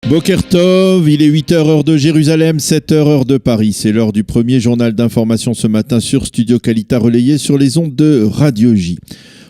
Boker Tov, il est 8h heure de Jérusalem, 7h heure de Paris. C'est l'heure du premier journal d'information ce matin sur Studio Kalita relayé sur les ondes de Radio J.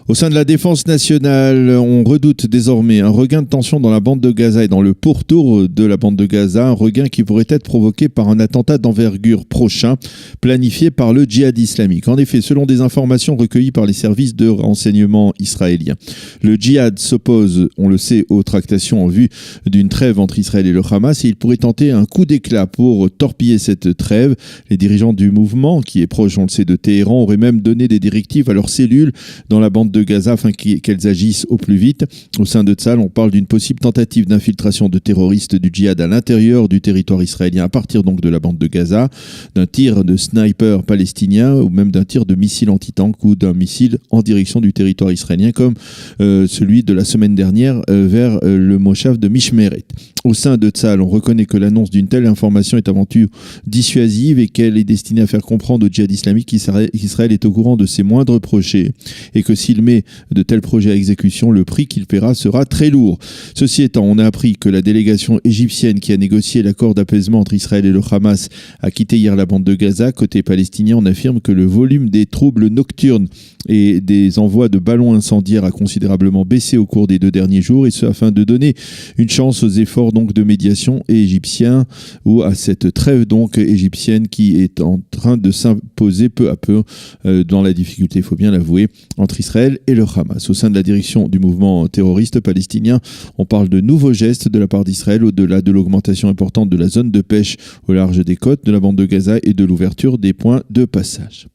Au sein de la défense nationale, on redoute désormais un regain de tension dans la bande de Gaza et dans le pourtour de la bande de Gaza, un regain qui pourrait être provoqué par un attentat d'envergure prochain planifié par le djihad islamique. En effet, selon des informations recueillies par les services de renseignement israéliens, le djihad s'oppose, on le sait, aux tractations en vue d'une trêve entre Israël et le Hamas et il pourrait tenter un coup d'éclat pour torpiller cette trêve. Les dirigeants du mouvement, qui est proche, on le sait, de Téhéran, auraient même donné des directives à leurs cellules dans la bande de Gaza afin qu'elles agissent au plus vite. Au sein de Tzahal, on parle d'une possible tentative d'infiltration de terroristes du djihad à l'intérieur du territoire israélien à partir donc de la bande de Gaza, d'un tir de sniper palestinien ou même d'un tir de missile anti-tank ou d'un missile en direction du territoire israélien comme celui de la semaine dernière vers le moshav de Mishmeret. Au sein de Tzahal, on reconnaît que l'annonce d'une telle information est avant tout dissuasive et qu'elle est destinée à faire comprendre au djihad islamique qu'Israël est au courant de ses moindres projets et que s'il met de tels projets à exécution, le prix qu'il paiera sera très lourd. Ceci étant, on a appris que la délégation égyptienne qui a négocié l'accord d'apaisement entre Israël et le Hamas a quitté hier la bande de Gaza. Côté palestinien, on affirme que le volume des troubles nocturnes et des envois de ballons incendiaires a considérablement baissé au cours des 2 derniers jours, et ce afin de donner une chance aux efforts donc de médiation égyptiens ou à cette trêve donc égyptienne qui est en train de s'imposer peu à peu dans la difficulté, il faut bien l'avouer, entre Israël et le Hamas. Au sein de la direction du mouvement terroriste palestinien, on parle de nouveaux gestes de la part d'Israël au-delà de l'augmentation importante de la zone de pêche au large des côtes de la bande de Gaza et de l'ouverture des points de passage.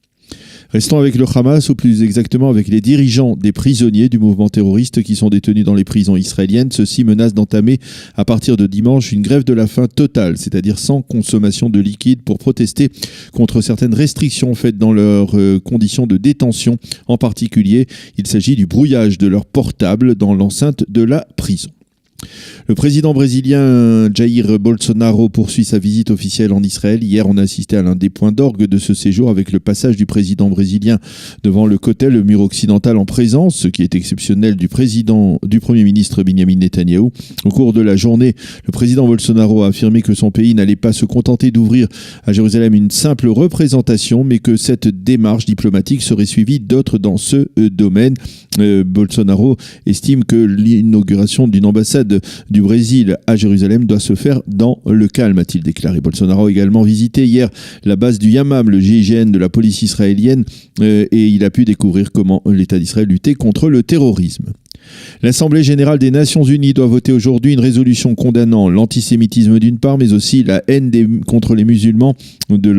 Restons avec le Hamas, ou plus exactement avec les dirigeants des prisonniers du mouvement terroriste qui sont détenus dans les prisons israéliennes. Ceux-ci menacent d'entamer à partir de dimanche une grève de la faim totale, c'est-à-dire sans consommation de liquide, pour protester contre certaines restrictions faites dans leurs conditions de détention. En particulier, il s'agit du brouillage de leurs portables dans l'enceinte de la prison. Le président brésilien Jair Bolsonaro poursuit sa visite officielle en Israël. Hier, on a assisté à l'un des points d'orgue de ce séjour avec le passage du président brésilien devant le Kotel, le mur occidental, en présence, ce qui est exceptionnel, du premier ministre Benjamin Netanyahou. Au cours de la journée, le président Bolsonaro a affirmé que son pays n'allait pas se contenter d'ouvrir à Jérusalem une simple représentation, mais que cette démarche diplomatique serait suivie d'autres dans ce domaine. Bolsonaro estime que l'inauguration d'une ambassade du Brésil à Jérusalem doit se faire dans le calme, a-t-il déclaré. Bolsonaro a également visité hier la base du Yamam, le GIGN de la police israélienne, et il a pu découvrir comment l'État d'Israël luttait contre le terrorisme. L'Assemblée générale des Nations unies doit voter aujourd'hui une résolution condamnant l'antisémitisme d'une part, mais aussi la haine contre les musulmans de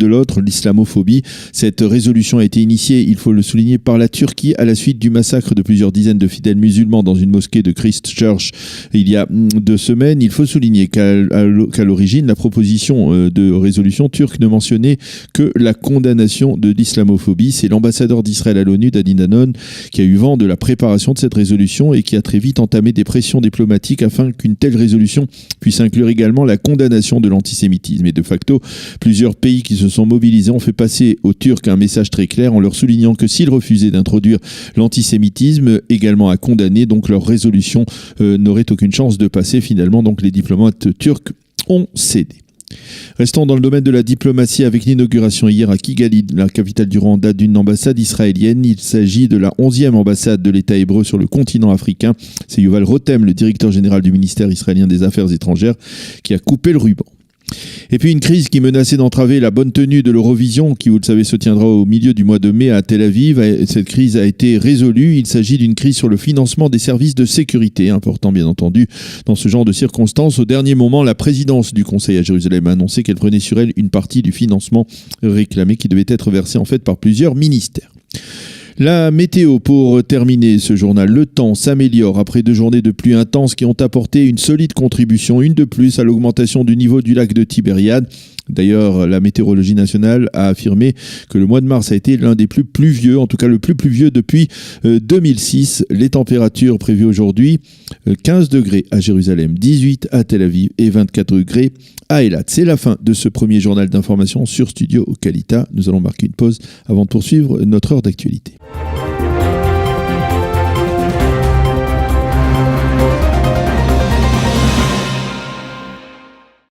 l'autre, l'islamophobie. Cette résolution a été initiée, il faut le souligner, par la Turquie à la suite du massacre de plusieurs dizaines de fidèles musulmans dans une mosquée de Christchurch il y a 2 semaines. Il faut souligner qu'à l'origine, la proposition de résolution turque ne mentionnait que la condamnation de l'islamophobie. C'est l'ambassadeur d'Israël à l'ONU, Dadi Danon, qui a eu vent de la préparation de cette résolution et qui a très vite entamé des pressions diplomatiques afin qu'une telle résolution puisse inclure également la condamnation de l'antisémitisme. Et de facto, plusieurs pays qui se sont mobilisés ont fait passer aux Turcs un message très clair en leur soulignant que s'ils refusaient d'introduire l'antisémitisme également à condamner, donc leur résolution n'aurait aucune chance de passer. Finalement, donc les diplomates turcs ont cédé. Restons dans le domaine de la diplomatie avec l'inauguration hier à Kigali, la capitale du Rwanda, d'une ambassade israélienne. Il s'agit de la 11e ambassade de l'État hébreu sur le continent africain. C'est Yuval Rotem, le directeur général du ministère israélien des Affaires étrangères, qui a coupé le ruban. Et puis une crise qui menaçait d'entraver la bonne tenue de l'Eurovision, qui, vous le savez, se tiendra au milieu du mois de mai à Tel Aviv. Cette crise a été résolue. Il s'agit d'une crise sur le financement des services de sécurité, important bien entendu dans ce genre de circonstances. Au dernier moment, la présidence du Conseil à Jérusalem a annoncé qu'elle prenait sur elle une partie du financement réclamé qui devait être versé en fait par plusieurs ministères. La météo pour terminer ce journal. Le temps s'améliore après 2 journées de pluie intense qui ont apporté une solide contribution, une de plus, à l'augmentation du niveau du lac de Tibériade. D'ailleurs, la météorologie nationale a affirmé que le mois de mars a été l'un des plus pluvieux, en tout cas le plus pluvieux depuis 2006. Les températures prévues aujourd'hui, 15 degrés à Jérusalem, 18 à Tel Aviv et 24 degrés à Eilat. C'est la fin de ce premier journal d'information sur Studio Kalita. Nous allons marquer une pause avant de poursuivre notre heure d'actualité.